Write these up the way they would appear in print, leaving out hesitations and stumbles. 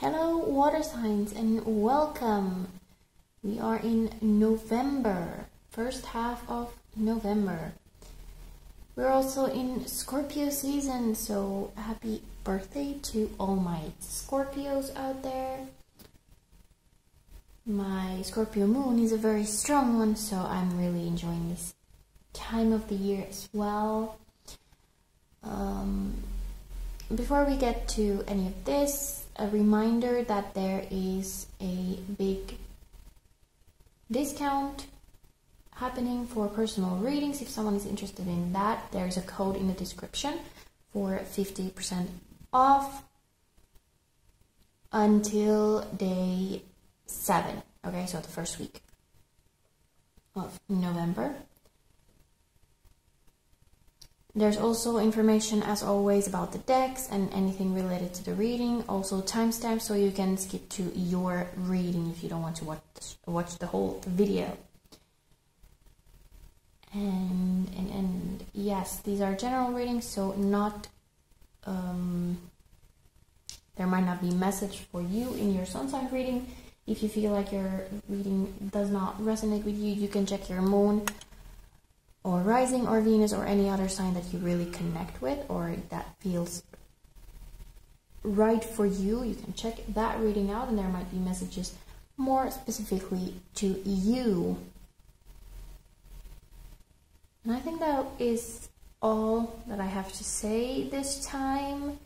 Hello water signs and welcome. We are in November, first half of November. We're also in Scorpio season, so happy birthday to all my Scorpios out there. My Scorpio moon is a very strong one, so I'm really enjoying this time of the year as well. Before we get to any of this, a reminder that there is a big discount happening for personal readings. If someone is interested in that, there's a code in the description for 50% off until day 7. Okay, so the first week of November. There's also information, as always, about the decks and anything related to the reading. Also timestamps, so you can skip to your reading if you don't want to watch the whole video. And yes, these are general readings, so not there might not be a message for you in your sun sign reading. If you feel like your reading does not resonate with you, you can check your moon or rising or Venus or any other sign that you really connect with or that feels right for you. You can check that reading out and there might be messages more specifically to you. And I think that is all that I have to say this time.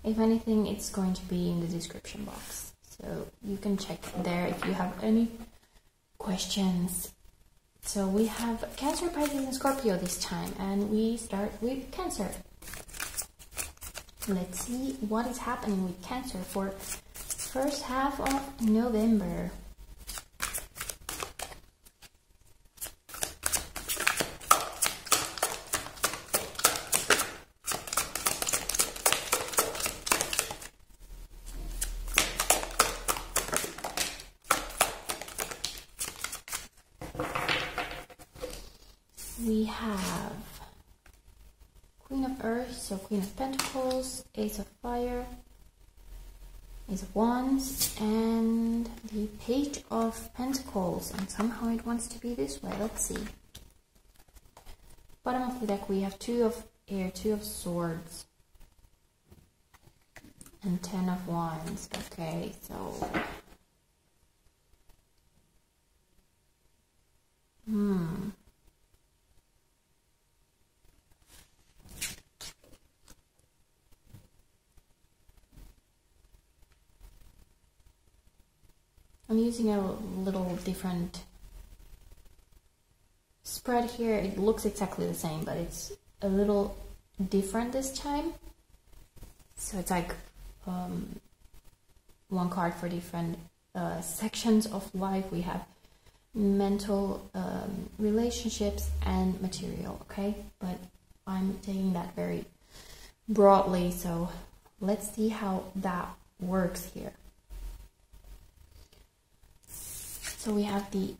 If anything, it's going to be in the description box, so you can check there if you have any questions. So we have Cancer, Pisces, and Scorpio this time, and we start with Cancer. Let's see what is happening with Cancer for first half of November. We have Queen of Earth, so Queen of Pentacles, Ace of Fire, Ace of Wands, and the Page of Pentacles. And somehow it wants to be this way. Let's see. Bottom of the deck we have Two of Air, Two of Swords, and Ten of Wands. Okay, so I'm using a little different spread here. It looks exactly the same, but it's a little different this time. So it's like one card for different sections of life. We have mental, relationships, and material, okay? But I'm taking that very broadly, so let's see how that works here. So we have the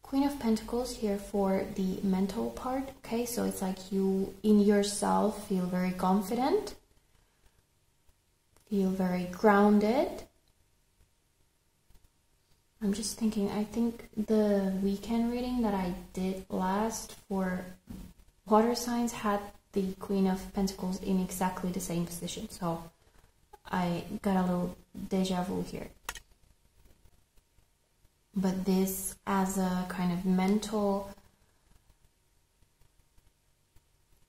Queen of Pentacles here for the mental part, okay? So it's like you, in yourself, feel very confident, feel very grounded. I'm just thinking, I think the weekend reading that I did last for water signs had the Queen of Pentacles in exactly the same position. So I got a little deja vu here. But this as a kind of mental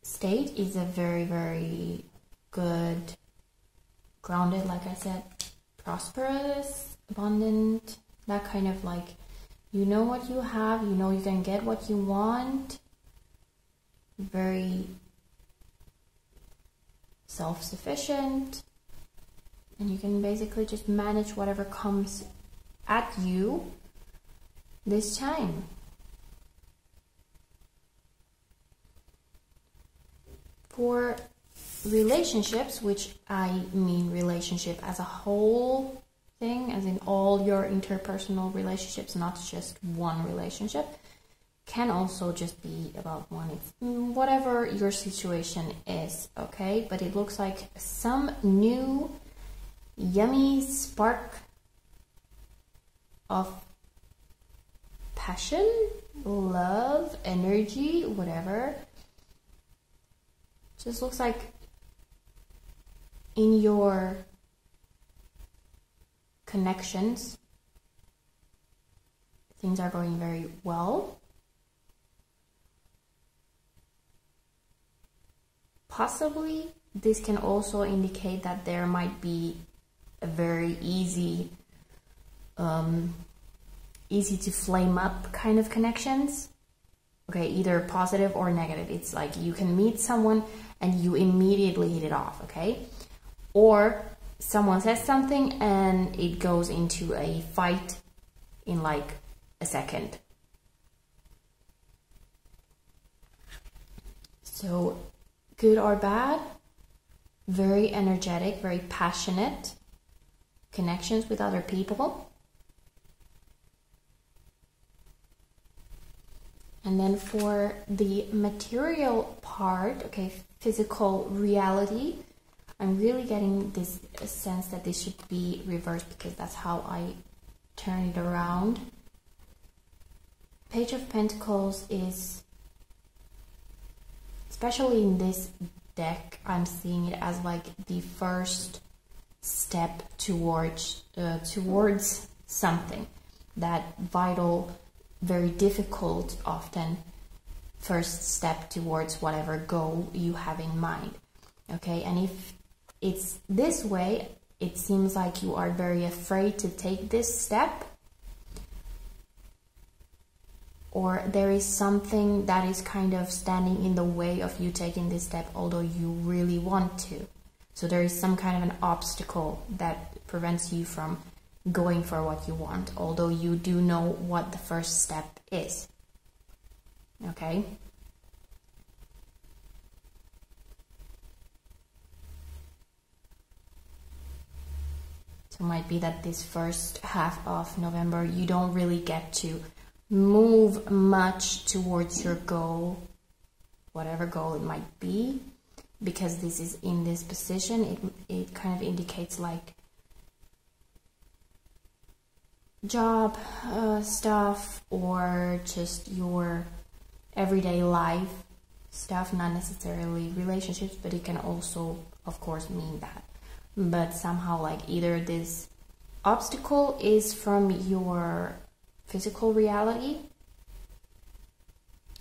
state is a very, very good, grounded, like I said, prosperous, abundant, that kind of like, you know what you have, you know you can get what you want, very self-sufficient, and you can basically just manage whatever comes at you this time. For relationships, which I mean relationship as a whole thing, as in all your interpersonal relationships, not just one relationship, can also just be about one. It's whatever your situation is, okay? But it looks like some new yummy spark of passion, love, energy, whatever. Just looks like in your connections, things are going very well. Possibly, this can also indicate that there might be a very easy to flame up kind of connections. Okay, either positive or negative. It's like you can meet someone and you immediately hit it off, okay? Or someone says something and it goes into a fight in like a second. So, good or bad, very energetic, very passionate connections with other people. And then for the material part, okay, physical reality, I'm really getting this sense that this should be reversed because that's how I turn it around. Page of Pentacles is, especially in this deck, I'm seeing it as like the first step towards something, that vital, very difficult, often first step towards whatever goal you have in mind. Okay, and if it's this way, it seems like you are very afraid to take this step, or there is something that is kind of standing in the way of you taking this step, although you really want to. So there is some kind of an obstacle that prevents you from going for what you want, although you do know what the first step is. Okay? So it might be that this first half of November, you don't really get to move much towards your goal, whatever goal it might be, because this is in this position. It kind of indicates like job stuff, or just your everyday life stuff, not necessarily relationships, but it can also, of course, mean that. But somehow, like, either this obstacle is from your physical reality,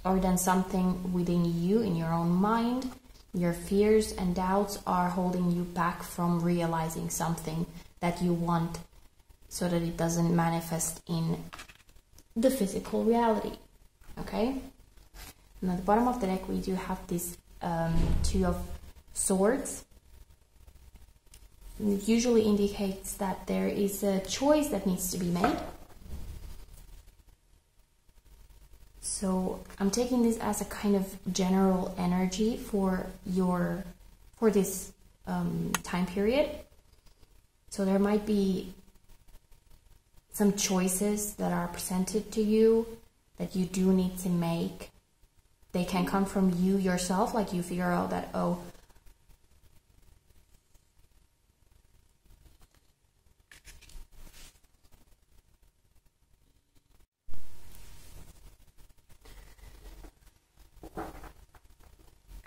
or then something within you, in your own mind, your fears and doubts are holding you back from realizing something that you want, so that it doesn't manifest in the physical reality. Okay? And at the bottom of the deck, we do have this Two of Swords. It usually indicates that there is a choice that needs to be made. So I'm taking this as a kind of general energy for this time period. So there might be some choices that are presented to you that you do need to make. They can come from you yourself, like you figure out that, oh,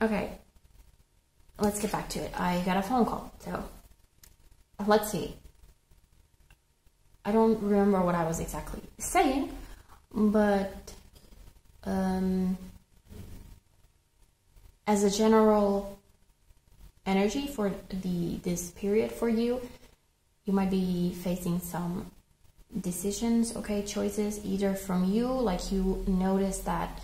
okay, let's get back to it. I got a phone call, so let's see. I don't remember what I was exactly saying, but as a general energy for this period for you, you might be facing some decisions, okay, choices, either from you, like you notice that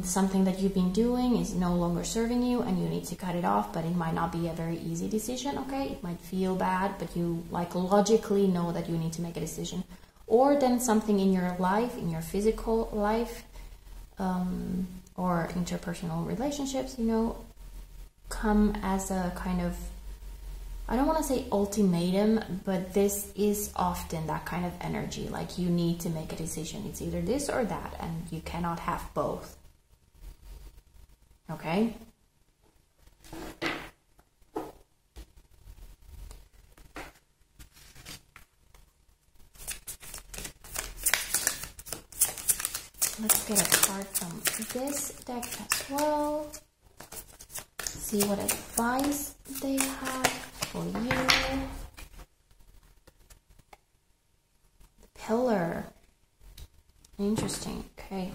something that you've been doing is no longer serving you and you need to cut it off, but it might not be a very easy decision, okay? It might feel bad, but you like logically know that you need to make a decision. Or then something in your life, in your physical life, or interpersonal relationships, you know, come as a kind of, I don't want to say ultimatum, but this is often that kind of energy, like you need to make a decision. It's either this or that, and you cannot have both. Okay? Let's get a card from this deck as well. See what advice they have for you. The Pillar. Interesting. Okay.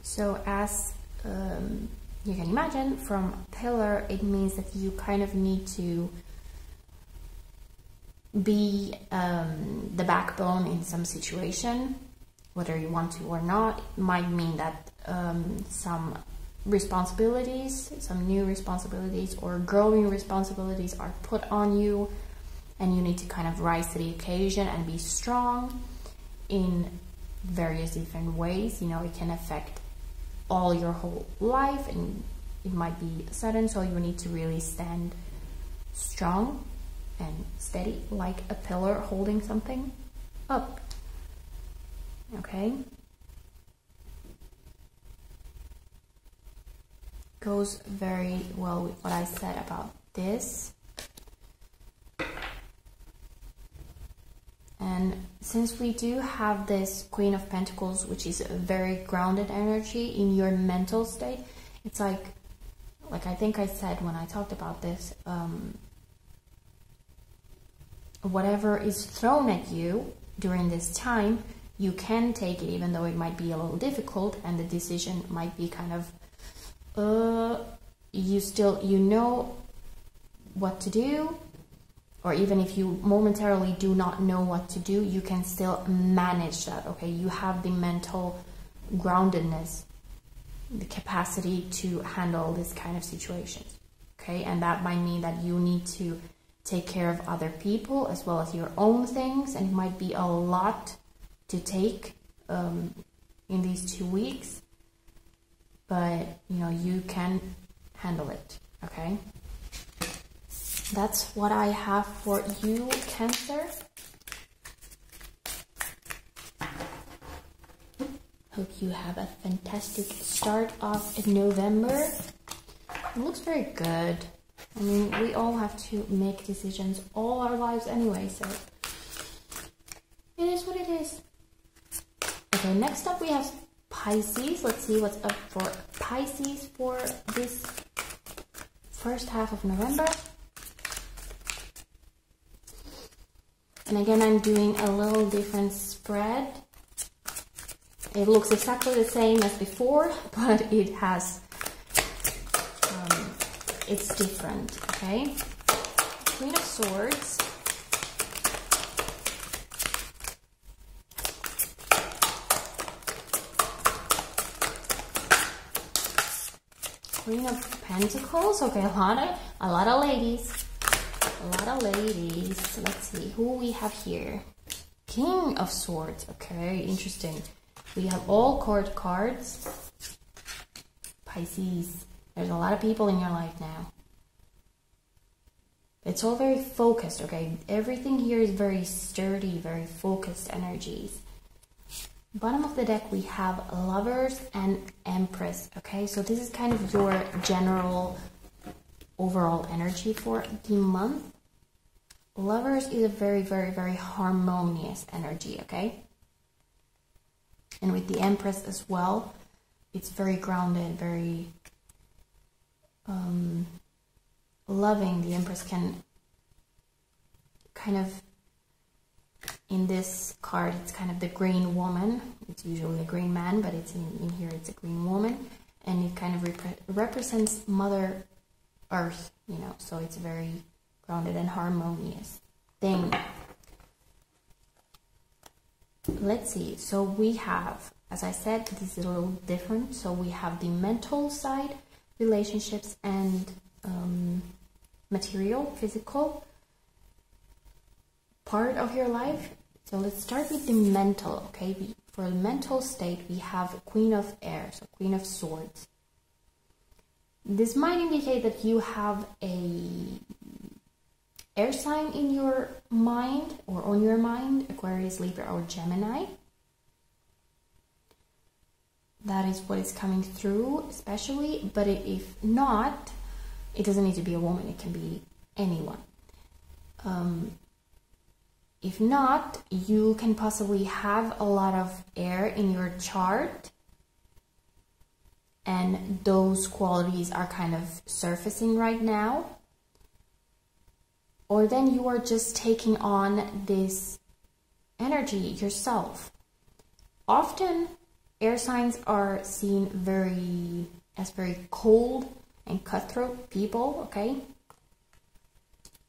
So as you can imagine, from Pillar, it means that you kind of need to be the backbone in some situation, whether you want to or not. It might mean that some responsibilities, some new responsibilities or growing responsibilities are put on you, and you need to kind of rise to the occasion and be strong in various different ways. You know, it can affect all your whole life, and it might be sudden, so you need to really stand strong and steady like a pillar holding something up. Okay, goes very well with what I said about this. And since we do have this Queen of Pentacles, which is a very grounded energy in your mental state, it's like I think I said when I talked about this, whatever is thrown at you during this time, you can take it, even though it might be a little difficult, and the decision might be kind of, you know what to do, or even if you momentarily do not know what to do, you can still manage that, okay? You have the mental groundedness, the capacity to handle this kind of situations, okay? And that might mean that you need to take care of other people as well as your own things, and it might be a lot to take in these 2 weeks, but you know, you can handle it, okay? That's what I have for you, Cancer. Hope you have a fantastic start of November. It looks very good. I mean, we all have to make decisions all our lives anyway, so it is what it is. Okay, next up we have Pisces. Let's see what's up for Pisces for this first half of November. And again, I'm doing a little different spread. It looks exactly the same as before, but it has, it's different, okay? Queen of Swords. Queen of Pentacles. Okay, a lot of ladies. A lot of ladies. Let's see who we have here. King of Swords. Okay, interesting. We have all court cards. Pisces. There's a lot of people in your life now. It's all very focused, okay? Everything here is very sturdy, very focused energies. Bottom of the deck, we have Lovers and Empress, okay? So this is kind of your general overall energy for the month. Lovers is a very, very, very harmonious energy, okay? And with the Empress as well, it's very grounded, very loving. The Empress can kind of, in this card, it's kind of the green woman. It's usually a green man, but it's in here, it's a green woman. And it kind of represents Mother Earth, you know, so it's a very grounded and harmonious thing. Let's see, so we have, as I said, this is a little different. So we have the mental side, relationships, and material, physical part of your life. So let's start with the mental, okay? For the mental state, we have Queen of Air, so Queen of Swords. This might indicate that you have a air sign in your mind or on your mind, Aquarius, Libra, or Gemini. That is what is coming through, especially. But if not, it doesn't need to be a woman. It can be anyone. If not, you can possibly have a lot of air in your chart, and those qualities are kind of surfacing right now. Or then you are just taking on this energy yourself. Often air signs are seen as very cold and cutthroat people, okay?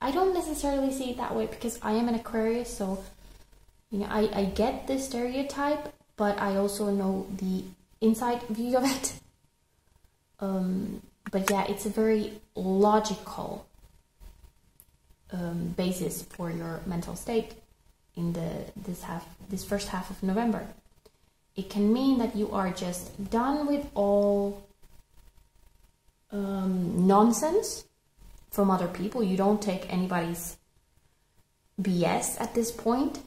I don't necessarily see it that way because I am an Aquarius, so you know, I get this stereotype, but I also know the inside view of it. But yeah, it's a very logical basis for your mental state in this first half of November. It can mean that you are just done with all nonsense from other people. You don't take anybody's BS at this point,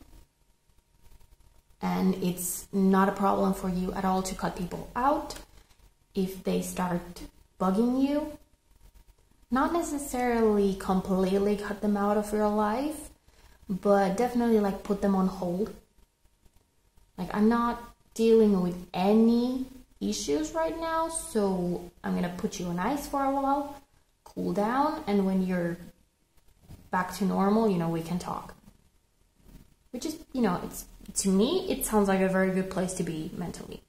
and it's not a problem for you at all to cut people out if they start bugging you. Not necessarily completely cut them out of your life, but definitely like put them on hold. Like, I'm not dealing with any issues right now, so I'm gonna put you on ice for a while, cool down, and when you're back to normal, you know, we can talk. Which is, you know, to me, it sounds like a very good place to be mentally.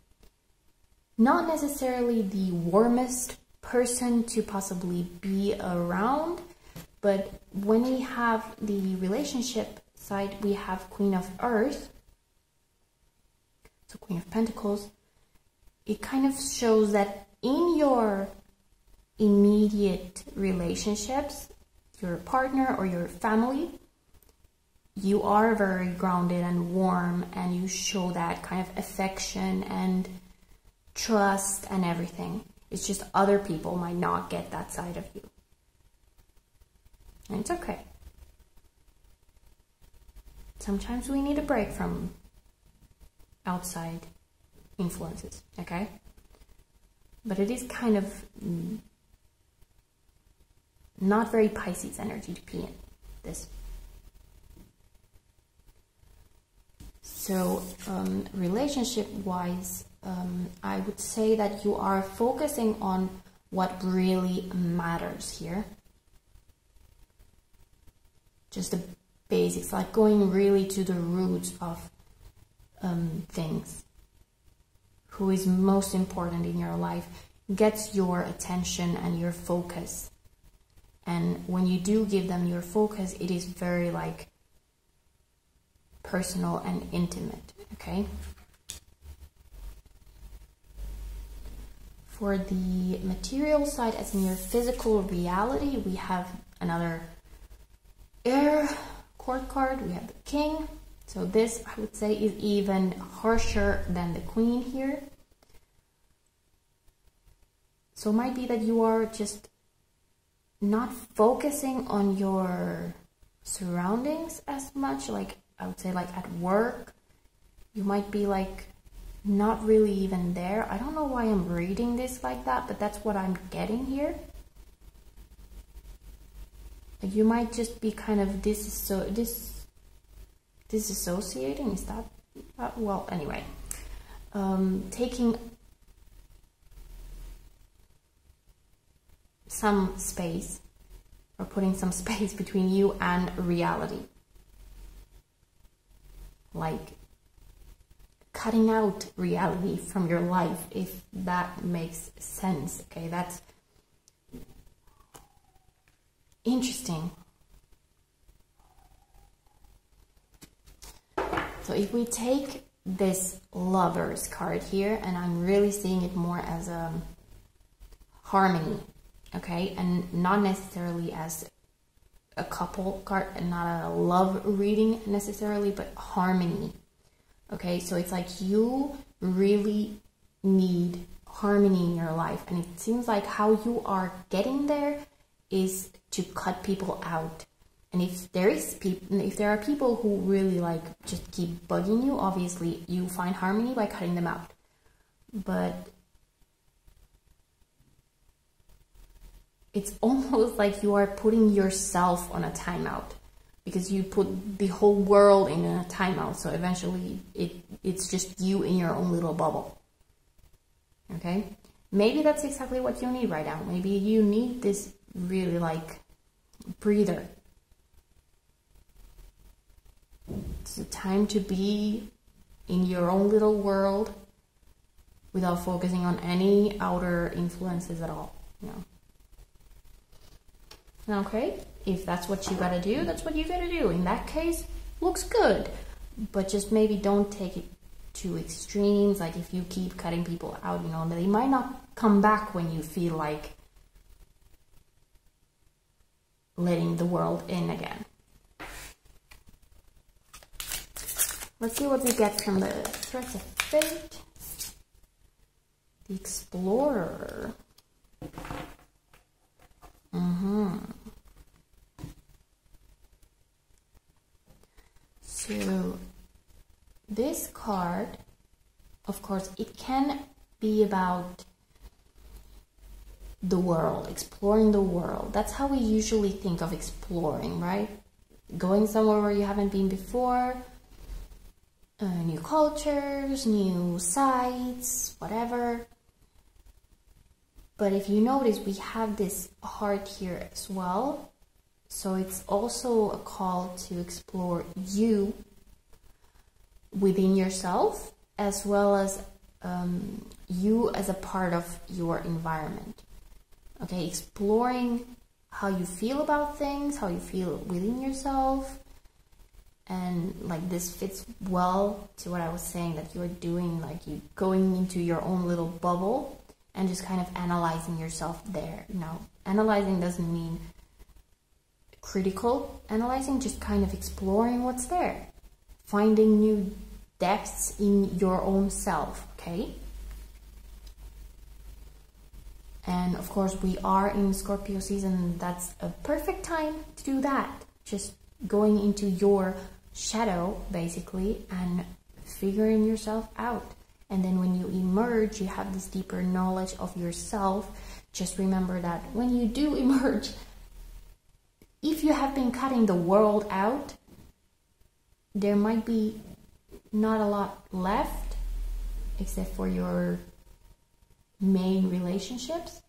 Not necessarily the warmest person to possibly be around, but when we have the relationship side, we have Queen of Earth, so Queen of Pentacles. It kind of shows that in your immediate relationships, your partner or your family, you are very grounded and warm, and you show that kind of affection and trust and everything. It's just other people might not get that side of you. And it's okay. Sometimes we need a break from outside influences, okay? But it is kind of not very Pisces energy to be in this. So relationship-wise, I would say that you are focusing on what really matters here. Just the basics, like going really to the roots of things. Who is most important in your life gets your attention and your focus. And when you do give them your focus, it is very like personal and intimate, okay? For the material side, as in your physical reality, we have another air court card. We have the King. So this, I would say, is even harsher than the Queen here. So it might be that you are just not focusing on your surroundings as much. Like, I would say, like at work, you might be like not really even there. I don't know why I'm reading this like that, but that's what I'm getting here. Like, you might just be kind of disassociating. Is that well, anyway, taking some space, or putting some space between you and reality, like cutting out reality from your life, if that makes sense. Okay, that's interesting. So if we take this Lovers card here, and I'm really seeing it more as a harmony, okay, and not necessarily as a couple card, and not a love reading necessarily, but harmony. Okay, so it's like you really need harmony in your life, and it seems like how you are getting there is to cut people out. And if there are people who really like just keep bugging you, obviously you find harmony by cutting them out. But it's almost like you are putting yourself on a timeout. because you put the whole world in a timeout. So eventually it's just you in your own little bubble. Okay? Maybe that's exactly what you need right now. Maybe you need this really like breather. It's a time to be in your own little world without focusing on any outer influences at all, you know. Okay, if that's what you gotta do, that's what you gotta do. In that case, looks good, but just maybe don't take it to extremes. Like if you keep cutting people out, you know, they might not come back when you feel like letting the world in again. Let's see what we get from the Threads of Fate. The Explorer. So this card, of course, it can be about the world, exploring the world. That's how we usually think of exploring, right? Going somewhere where you haven't been before, new cultures, new sites, whatever. But if you notice, we have this heart here as well. So it's also a call to explore you within yourself, as well as you as a part of your environment. Okay, exploring how you feel about things, how you feel within yourself. And like this fits well to what I was saying, that you're doing, like you going into your own little bubble and just kind of analyzing yourself there. Now, analyzing doesn't mean critical analyzing, just kind of exploring what's there, finding new depths in your own self, okay? And of course, we are in Scorpio season. That's a perfect time to do that. Just going into your shadow, basically, and figuring yourself out. And then when you emerge, you have this deeper knowledge of yourself. Just remember that when you do emerge, if you have been cutting the world out, there might be not a lot left except for your main relationships.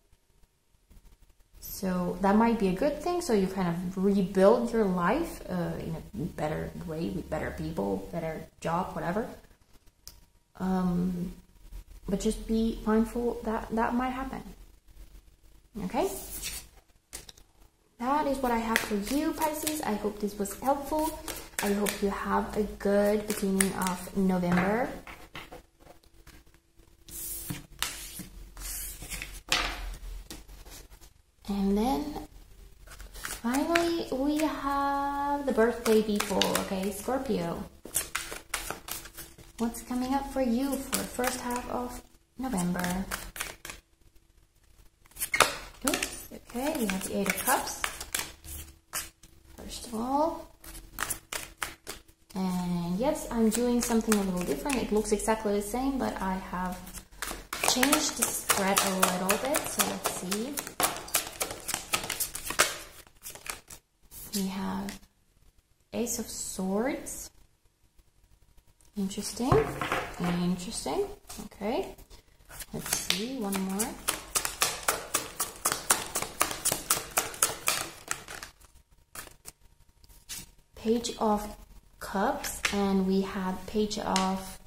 So that might be a good thing. So you kind of rebuild your life in a better way, with better people, better job, whatever. But just be mindful that that might happen. Okay? That is what I have for you, Pisces. I hope this was helpful. I hope you have a good beginning of November. And then finally we have the birthday people, okay, Scorpio. What's coming up for you for the first half of November? Oops, okay, we have the 8 of Cups. First of all. And yes, I'm doing something a little different. It looks exactly the same, but I have changed this thread a little bit. So let's see. We have Ace of Swords. Interesting. Interesting. Okay. Let's see. One more. Page of Cups, and we have Page of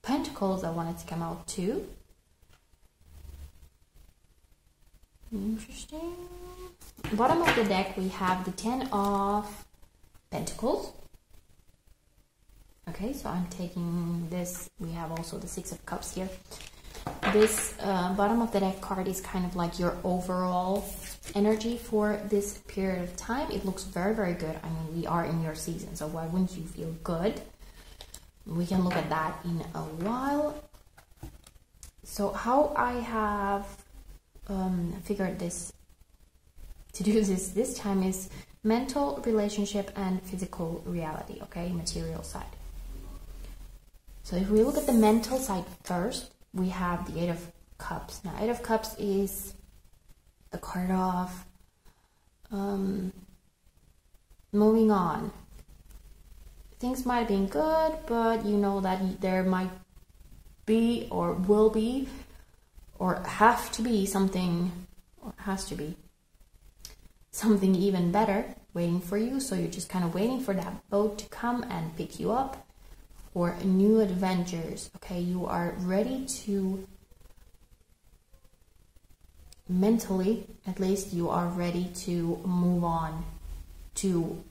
Pentacles. I wanted to come out too. Interesting. Bottom of the deck, we have the 10 of Pentacles. Okay, so I'm taking this. We have also the 6 of Cups here. This bottom of the deck card is kind of like your overall energy for this period of time. It looks very, very good. I mean, we are in your season, so why wouldn't you feel good? We can look at that in a while. So how I have figured this to do this time is mental, relationship, and physical reality, okay, material side. So if we look at the mental side first, we have the 8 of Cups. Now, 8 of Cups is a card of moving on. Things might have been good, but you know that there might be or will be or have to be something, or has to be something even better waiting for you. So you're just kind of waiting for that boat to come and pick you up for new adventures. Okay, you are ready to, mentally at least, you are ready to move on to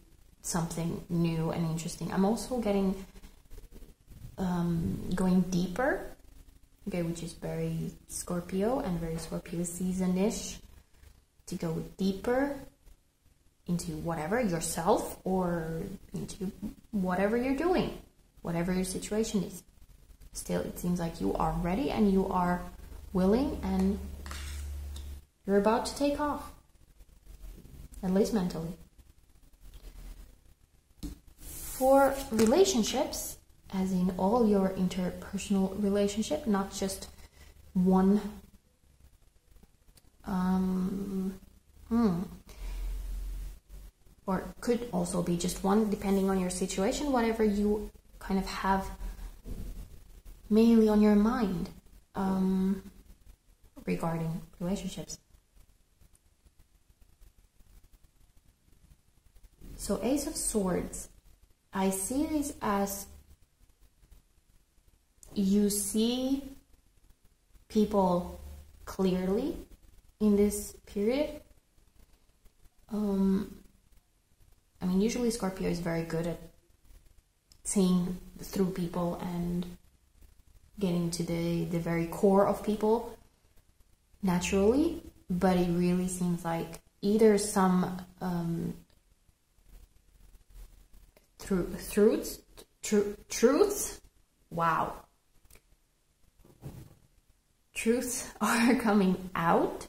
something new and interesting. I'm also getting going deeper, okay, which is very Scorpio and very Scorpio season-ish, to go deeper into whatever, yourself, or into whatever you're doing, whatever your situation is. Still, it seems like you are ready and you are willing and you're about to take off, at least mentally. For relationships, as in all your interpersonal relationship, not just one, or could also be just one, depending on your situation, whatever you kind of have mainly on your mind regarding relationships. So Ace of Swords, I see this as you see people clearly in this period. I mean, usually Scorpio is very good at seeing through people and getting to the very core of people naturally, but it really seems like either some truths are coming out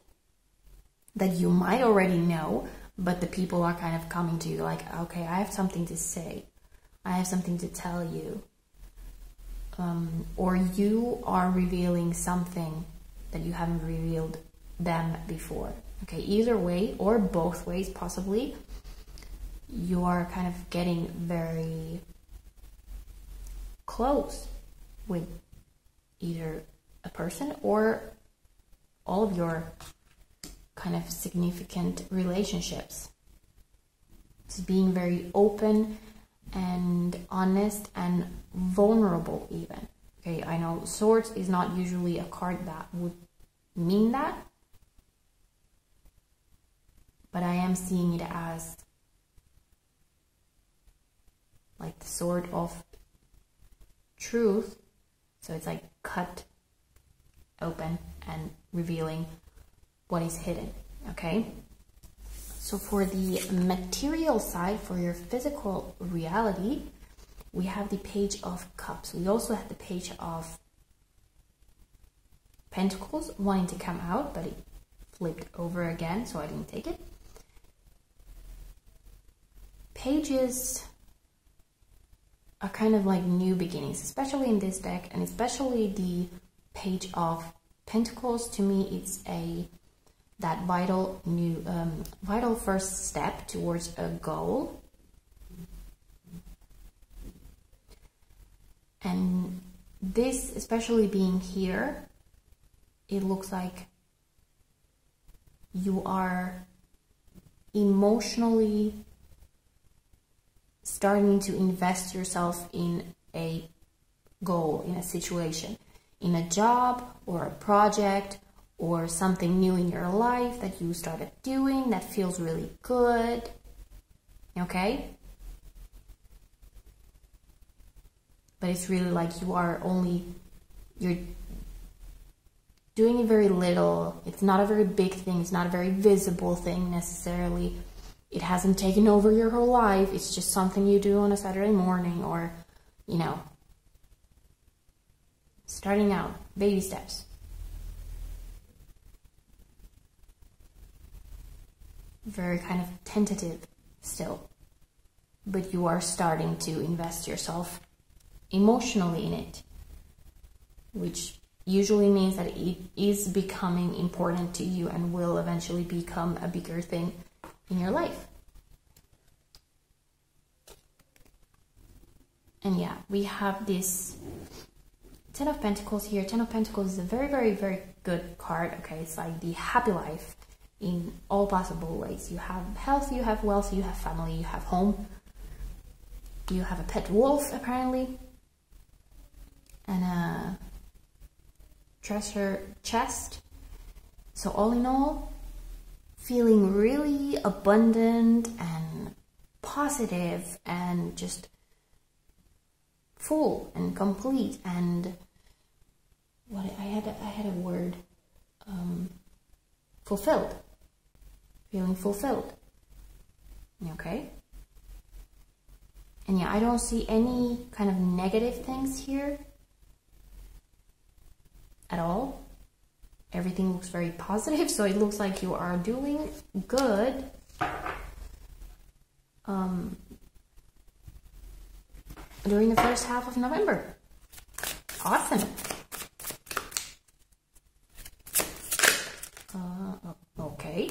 that you might already know, but the people are kind of coming to you like, okay, I have something to say, I have something to tell you, or you are revealing something that you haven't revealed them before. Okay, either way, or both ways possibly, you are kind of getting very close with either a person or all of your kind of significant relationships. It's being very open and honest and vulnerable even. Okay, I know Swords is not usually a card that would mean that, but I am seeing it as like the sword of truth. So it's like cut open and revealing what is hidden. Okay, so for the material side, for your physical reality, we have the Page of Cups. We also have the Page of Pentacles wanting to come out, but it flipped over again, so I didn't take it. Pages are kind of like new beginnings, especially in this deck, and especially the Page of Pentacles. To me, it's that vital first step towards a goal. And this, especially being here, it looks like you are emotionally starting to invest yourself in a goal, in a situation, in a job or a project or something new in your life that you started doing that feels really good. Okay? But it's really like you're doing a very little. It's not a very big thing. It's not a very visible thing necessarily. It hasn't taken over your whole life. It's just something you do on a Saturday morning, or, you know, starting out, baby steps. Very kind of tentative still, but you are starting to invest yourself emotionally in it, which usually means that it is becoming important to you and will eventually become a bigger thing in your life. And yeah, we have this Ten of Pentacles here. Ten of Pentacles is a very, very, very good card. Okay, it's like the happy life in all possible ways. You have health, you have wealth, you have family, you have home. You have a pet wolf, apparently. And a treasure chest. So all in all, feeling really abundant and positive and just full and complete, and what I had a word, fulfilled, feeling fulfilled. Okay, and yeah, I don't see any kind of negative things here at all. Everything looks very positive, so it looks like you are doing good. During the first half of November. Awesome. Okay.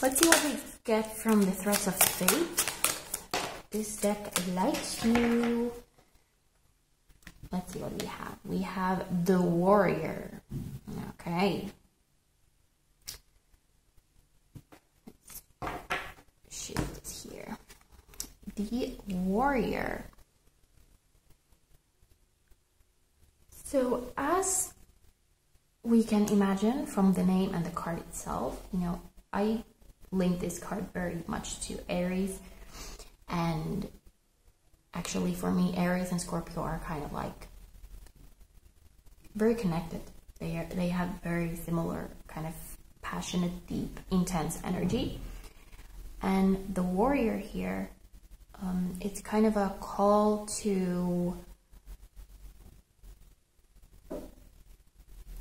Let's see what we get from the Threads of Fate. This deck likes you. Let's see what we have. We have the Warrior. Okay. Let's shift this here. The Warrior. So as we can imagine from the name and the card itself, you know, I link this card very much to Aries, and actually for me, Aries and Scorpio are kind of like very connected. They have very similar kind of passionate, deep, intense energy. And the Warrior here, it's kind of a call to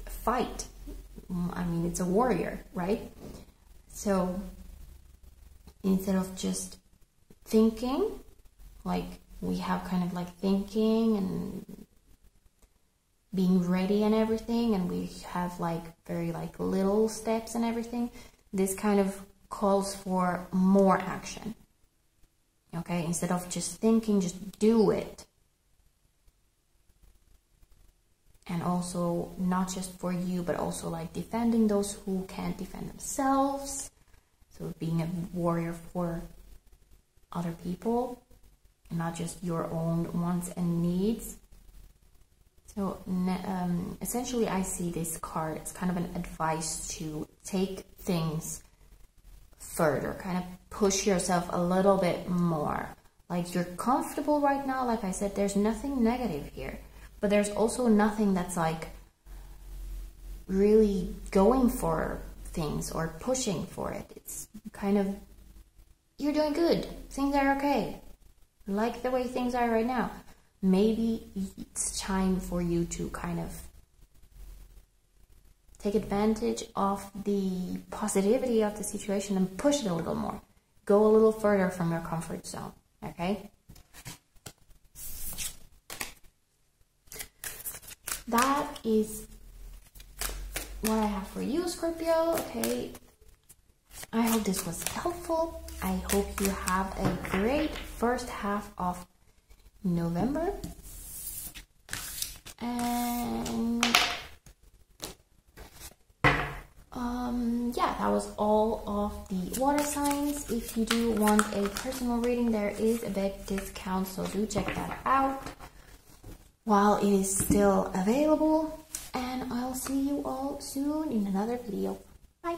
fight. I mean, it's a warrior, right? So instead of just thinking, like we have kind of like thinking and being ready and everything, and we have like very like little steps and everything, this kind of calls for more action. Okay, instead of just thinking, just do it. And also not just for you, but also like defending those who can't defend themselves. So being a warrior for other people, and not just your own wants and needs. So essentially I see this card, it's kind of an advice to take things further, kind of push yourself a little bit more. Like you're comfortable right now, like I said, there's nothing negative here. But there's also nothing that's like really going for things or pushing for it. It's kind of, you're doing good. Things are okay. Like the way things are right now. Maybe it's time for you to kind of take advantage of the positivity of the situation and push it a little more. Go a little further from your comfort zone. Okay? That is what I have for you, Scorpio. Okay, I hope this was helpful. I hope you have a great first half of November. And yeah, that was all of the water signs. If you do want a personal reading, there is a big discount, so do check that out while it is still available. And I'll see you all soon in another video. Bye.